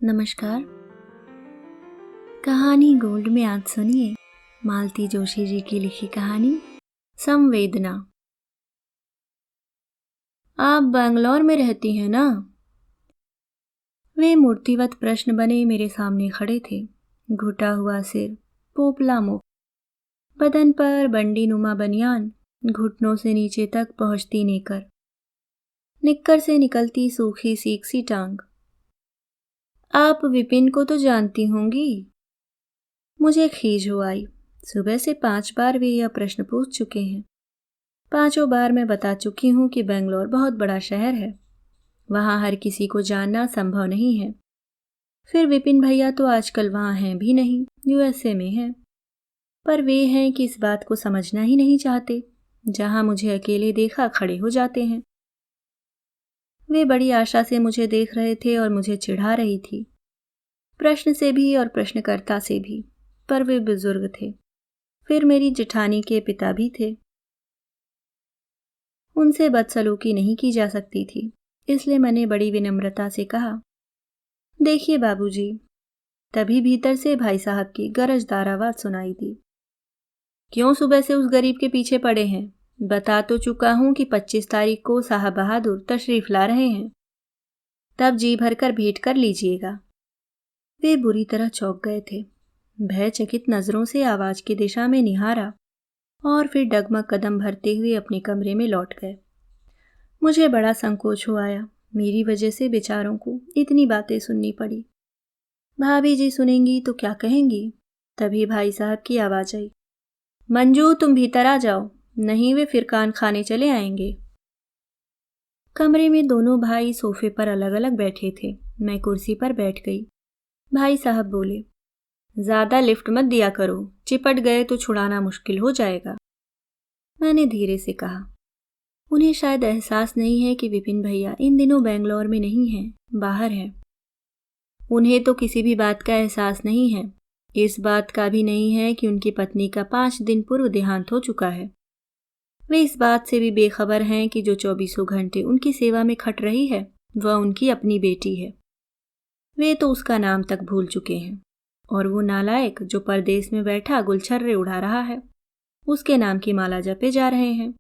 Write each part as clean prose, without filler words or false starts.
नमस्कार। कहानी गोल्ड में आज सुनिए मालती जोशी जी की लिखी कहानी संवेदना। आप बैंगलोर में रहती हैं ना? वे मूर्तिवत प्रश्न बने मेरे सामने खड़े थे। घुटा हुआ सिर, पोपला मुख, बदन पर बंडी नुमा बनियान, घुटनों से नीचे तक पहुंचती नेकर, निक्कर से निकलती सूखी सीख सी टांग। आप विपिन को तो जानती होंगी? मुझे खीज हो आई। सुबह से 5 बार वे यह प्रश्न पूछ चुके हैं। 5 बार मैं बता चुकी हूँ कि बेंगलोर बहुत बड़ा शहर है, वहाँ हर किसी को जानना संभव नहीं है। फिर विपिन भैया तो आजकल वहाँ हैं भी नहीं, यूएसए में हैं। पर वे हैं कि इस बात को समझना ही नहीं चाहते। जहाँ मुझे अकेले देखा खड़े हो जाते हैं। वे बड़ी आशा से मुझे देख रहे थे और मुझे चिढ़ा रही थी, प्रश्न से भी और प्रश्नकर्ता से भी। पर वे बुजुर्ग थे, फिर मेरी जेठानी के पिता भी थे। उनसे बदसलूकी नहीं की जा सकती थी, इसलिए मैंने बड़ी विनम्रता से कहा, देखिए बाबूजी। तभी भीतर से भाई साहब की गरजदार आवाज सुनाई दी। क्यों सुबह से उस गरीब के पीछे पड़े हैं? बता तो चुका हूं कि 25 तारीख को साहब बहादुर तशरीफ ला रहे हैं, तब जी भरकर भेंट कर लीजिएगा। वे बुरी तरह चौंक गए थे। भयचकित नजरों से आवाज की दिशा में निहारा और फिर डगमग कदम भरते हुए अपने कमरे में लौट गए। मुझे बड़ा संकोच हो आया। मेरी वजह से बेचारों को इतनी बातें सुननी पड़ी। भाभी जी सुनेंगी तो क्या कहेंगी? तभी भाई साहब की आवाज आई, मंजू तुम भीतर आ जाओ, नहीं वे फिर कान खाने चले आएंगे। कमरे में दोनों भाई सोफे पर अलग अलग बैठे थे। मैं कुर्सी पर बैठ गई। भाई साहब बोले, ज्यादा लिफ्ट मत दिया करो, चिपट गए तो छुड़ाना मुश्किल हो जाएगा। मैंने धीरे से कहा, उन्हें शायद एहसास नहीं है कि विपिन भैया इन दिनों बेंगलोर में नहीं हैं, बाहर हैं। उन्हें तो किसी भी बात का एहसास नहीं है। इस बात का भी नहीं है कि उनकी पत्नी का 5 दिन पूर्व देहांत हो चुका है। वे इस बात से भी बेखबर हैं कि जो 24 घंटे उनकी सेवा में खट रही है वह उनकी अपनी बेटी है। वे तो उसका नाम तक भूल चुके हैं, और वो नालायक जो परदेश में बैठा गुलछर्रे उड़ा रहा है, उसके नाम की माला जपे जा रहे हैं।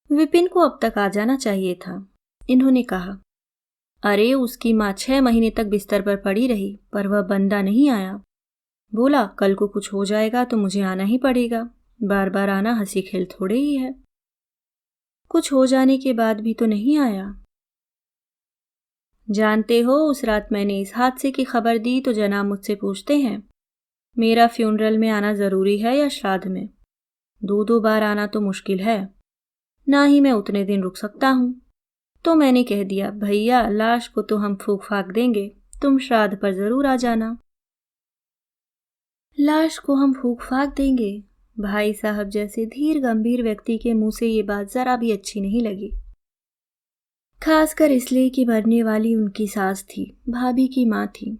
विपिन को अब तक आ जाना चाहिए था, इन्होंने कहा। अरे उसकी माँ 6 महीने तक बिस्तर पर पड़ी रही, पर वह बंदा नहीं आया। बोला कल को कुछ हो जाएगा तो मुझे आना ही पड़ेगा, बार बार आना हंसी खेल थोड़े ही है। कुछ हो जाने के बाद भी तो नहीं आया। जानते हो, उस रात मैंने इस हादसे की खबर दी तो जनाब मुझसे पूछते हैं, मेरा फ्यूनरल में आना जरूरी है या श्राद्ध में? 2 बार आना तो मुश्किल है, ना ही मैं उतने दिन रुक सकता हूँ। तो मैंने कह दिया, भैया लाश को तो हम फूंक फाक देंगे, तुम श्राद्ध पर जरूर आ जाना। लाश को हम फूंक फाक देंगे? भाई साहब जैसे धीर गंभीर व्यक्ति के मुंह से ये बात जरा भी अच्छी नहीं लगी, खासकर इसलिए कि मरने वाली उनकी सास थी, भाभी की माँ थी।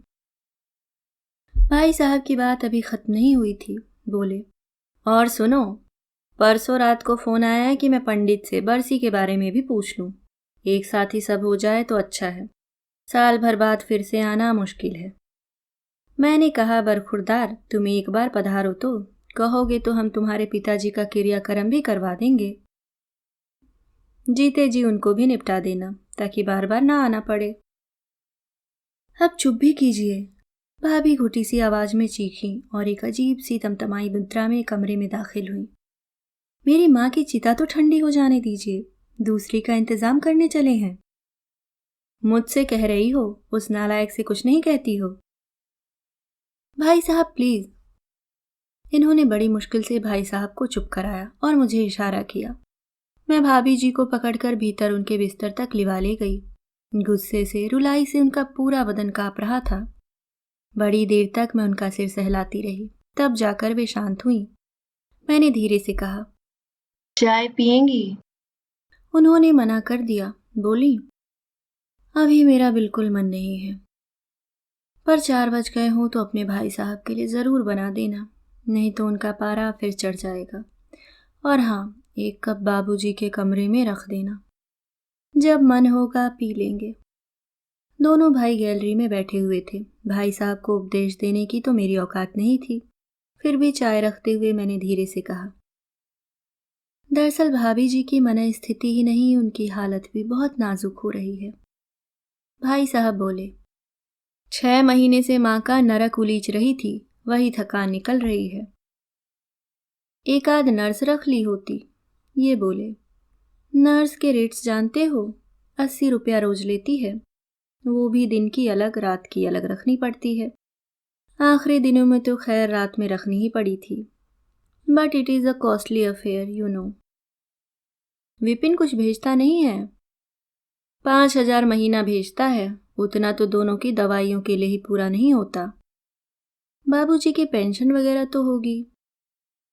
भाई साहब की बात अभी खत्म नहीं हुई थी। बोले, और सुनो, परसों रात को फोन आया है कि मैं पंडित से बरसी के बारे में भी पूछ लूं। एक साथ ही सब हो जाए तो अच्छा है, साल भर बाद फिर से आना मुश्किल है। मैंने कहा, बरखुरदार तुम एक बार पधारो तो, कहोगे तो हम तुम्हारे पिताजी का क्रियाक्रम भी करवा देंगे। जीते जी उनको भी निपटा देना, ताकि बार बार ना आना पड़े। अब चुप भी कीजिए, भाभी घुटी सी आवाज में चीखी और एक अजीब सी तमतमाई मुद्रा में कमरे में दाखिल हुई। मेरी माँ की चिता तो ठंडी हो जाने दीजिए, दूसरी का इंतजाम करने चले हैं। मुझसे कह रही हो, उस नालायक से कुछ नहीं कहती हो? भाई साहब प्लीज। इन्होंने बड़ी मुश्किल से भाई साहब को चुप कराया और मुझे इशारा किया। मैं भाभी जी को पकड़कर भीतर उनके बिस्तर तक लिवा ले गई। गुस्से से, रुलाई से उनका पूरा बदन कांप रहा था। बड़ी देर तक मैं उनका सिर सहलाती रही, तब जाकर वे शांत हुई। मैंने धीरे से कहा, चाय पिएंगी? उन्होंने मना कर दिया। बोली, अभी मेरा बिल्कुल मन नहीं है, पर 4 बज गए हों तो अपने भाई साहब के लिए जरूर बना देना, नहीं तो उनका पारा फिर चढ़ जाएगा। और हाँ, 1 कप बाबूजी के कमरे में रख देना, जब मन होगा पी लेंगे। दोनों भाई गैलरी में बैठे हुए थे। भाई साहब को उपदेश देने की तो मेरी औकात नहीं थी। फिर भी चाय रखते हुए मैंने धीरे से कहा, दरअसल भाभी जी की मन स्थिति ही नहीं, उनकी हालत भी बहुत नाजुक हो रही है। भाई साहब बोले, 6 महीने से माँ का नरक उलीच रही थी, वही थकान निकल रही है। एक आध नर्स रख ली होती। ये बोले, नर्स के रेट्स जानते हो, 80 रुपया रोज लेती है, वो भी दिन की अलग रात की अलग रखनी पड़ती है। आखिरी दिनों में तो खैर रात में रखनी ही पड़ी थी। But it is a costly affair, you know. Vipin कुछ भेजता नहीं है? 5,000 महीना भेजता है, उतना तो दोनों की दवाइयों के लिए ही पूरा नहीं होता। बाबूजी की पेंशन वगैरह तो होगी।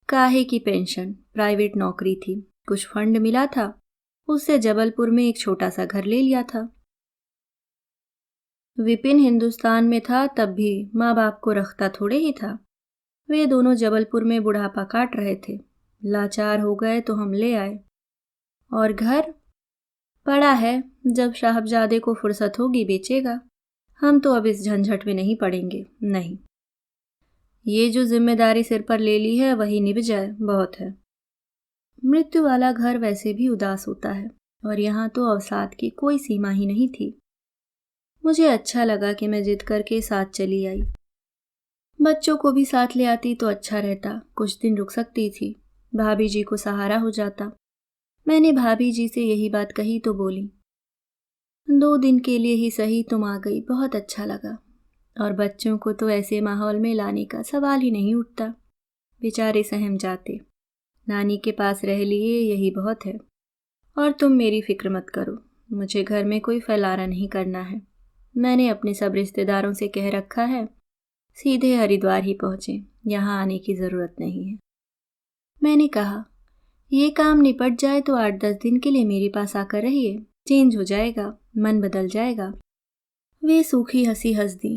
काहे की पेंशन, प्राइवेट नौकरी थी, कुछ फंड मिला था, उससे जबलपुर में एक छोटा सा घर ले लिया था। विपिन हिंदुस्तान में था तब भी माँ बाप को रखता थोड़े ही था। वे दोनों जबलपुर में बुढ़ापा काट रहे थे, लाचार हो गए तो हम ले आए। और घर पड़ा है, जब साहबजादे को फुर्सत होगी बेचेगा। हम तो अब इस झंझट में नहीं पड़ेंगे, नहीं। ये जो जिम्मेदारी सिर पर ले ली है वही निभ जाए, बहुत है। मृत्यु वाला घर वैसे भी उदास होता है, और यहाँ तो अवसाद की कोई सीमा ही नहीं थी। मुझे अच्छा लगा कि मैं जिद करके साथ चली आई। बच्चों को भी साथ ले आती तो अच्छा रहता, कुछ दिन रुक सकती थी, भाभी जी को सहारा हो जाता। मैंने भाभी जी से यही बात कही तो बोली, 2 दिन के लिए ही सही तुम आ गई, बहुत अच्छा लगा। और बच्चों को तो ऐसे माहौल में लाने का सवाल ही नहीं उठता, बेचारे सहम जाते। नानी के पास रह लिए यही बहुत है। और तुम मेरी फिक्र मत करो, मुझे घर में कोई फैलारा नहीं करना है। मैंने अपने सब रिश्तेदारों से कह रखा है, सीधे हरिद्वार ही पहुँचे, यहाँ आने की ज़रूरत नहीं है। मैंने कहा, ये काम निपट जाए तो 8-10 दिन के लिए मेरे पास आकर रहिए, चेंज हो जाएगा, मन बदल जाएगा। वे सूखी हंसी हंस दी,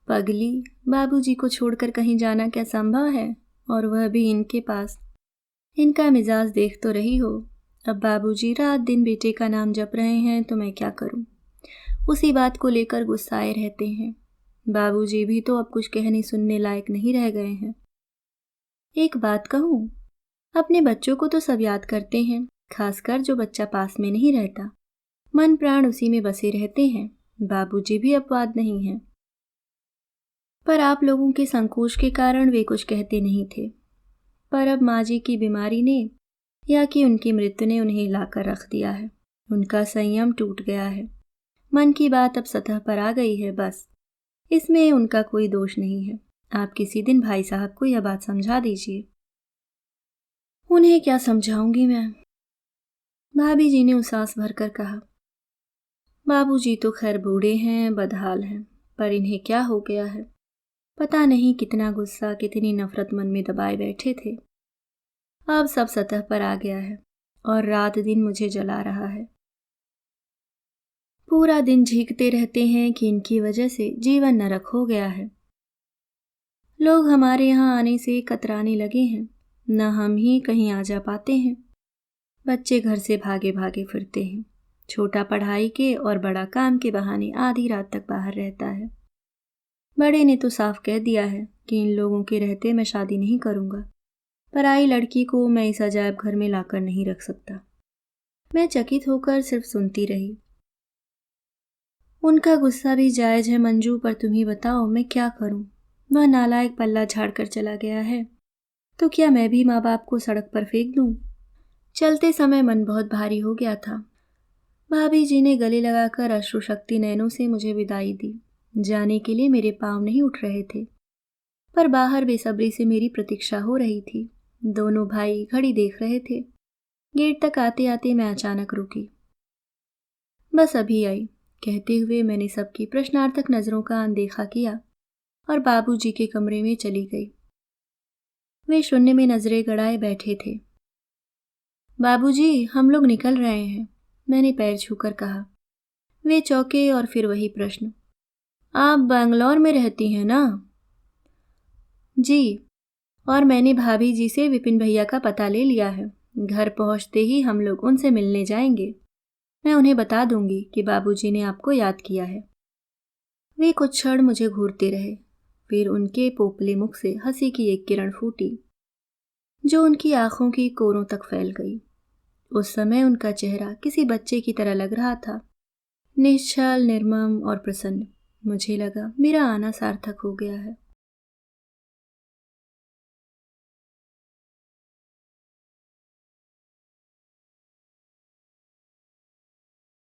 पगली, बाबूजी को छोड़कर कहीं जाना क्या संभव है, और वह भी इनके पास। इनका मिजाज देख तो रही हो। अब बाबूजी रात दिन बेटे का नाम जप रहे हैं तो मैं क्या करूं, उसी बात को लेकर गुस्साए रहते हैं। बाबूजी भी तो अब कुछ कहने सुनने लायक नहीं रह गए हैं। एक बात कहूं, अपने बच्चों को तो सब याद करते हैं, खासकर जो बच्चा पास में नहीं रहता, मन प्राण उसी में बसे रहते हैं। बाबूजी भी अपवाद नहीं हैं। पर आप लोगों के संकोच के कारण वे कुछ कहते नहीं थे। पर अब माँ जी की बीमारी ने या कि उनकी मृत्यु ने उन्हें लाकर रख दिया है। उनका संयम टूट गया है, मन की बात अब सतह पर आ गई है, बस। इसमें उनका कोई दोष नहीं है। आप किसी दिन भाई साहब को यह बात समझा दीजिए। उन्हें क्या समझाऊंगी मैं, भाभी जी ने उसास भरकर कहा। बाबूजी तो खैर बूढ़े हैं, बदहाल हैं, पर इन्हें क्या हो गया है, पता नहीं कितना गुस्सा, कितनी नफरत मन में दबाए बैठे थे। अब सब सतह पर आ गया है और रात दिन मुझे जला रहा है। पूरा दिन झींकते रहते हैं कि इनकी वजह से जीवन नरक हो गया है। लोग हमारे यहाँ आने से कतराने लगे हैं, न हम ही कहीं आ जा पाते हैं। बच्चे घर से भागे भागे फिरते हैं, छोटा पढ़ाई के और बड़ा काम के बहाने आधी रात तक बाहर रहता है। बड़े ने तो साफ कह दिया है कि इन लोगों के रहते मैं शादी नहीं करूँगा। पराई लड़की को मैं इस अजायब घर में लाकर नहीं रख सकता। मैं चकित होकर सिर्फ सुनती रही। उनका गुस्सा भी जायज है मंजू, पर तुम ही बताओ मैं क्या करूं। वह नालायक पल्ला झाड़कर चला गया है, तो क्या मैं भी माँ बाप को सड़क पर फेंक दूं? चलते समय मन बहुत भारी हो गया था। भाभी जी ने गले लगाकर अश्रुशक्ति नैनों से मुझे विदाई दी। जाने के लिए मेरे पांव नहीं उठ रहे थे, पर बाहर बेसब्री से मेरी प्रतीक्षा हो रही थी। दोनों भाई घड़ी देख रहे थे। गेट तक आते आते मैं अचानक रुकी। बस अभी आई, कहते हुए मैंने सबकी प्रश्नार्थक नजरों का अनदेखा किया और बाबूजी के कमरे में चली गई। वे शून्य में नजरें गड़ाए बैठे थे। बाबूजी, हम लोग निकल रहे हैं, मैंने पैर छूकर कहा। वे चौंके और फिर वही प्रश्न, आप बैंगलोर में रहती हैं ना? जी, और मैंने भाभी जी से विपिन भैया का पता ले लिया है। घर पहुंचते ही हम लोग उनसे मिलने जाएंगे। मैं उन्हें बता दूंगी कि बाबूजी ने आपको याद किया है। वे कुछ क्षण मुझे घूरते रहे, फिर उनके पोपले मुख से हंसी की एक किरण फूटी जो उनकी आंखों की कोरों तक फैल गई। उस समय उनका चेहरा किसी बच्चे की तरह लग रहा था, निश्चल, निर्मम और प्रसन्न। मुझे लगा मेरा आना सार्थक हो गया है।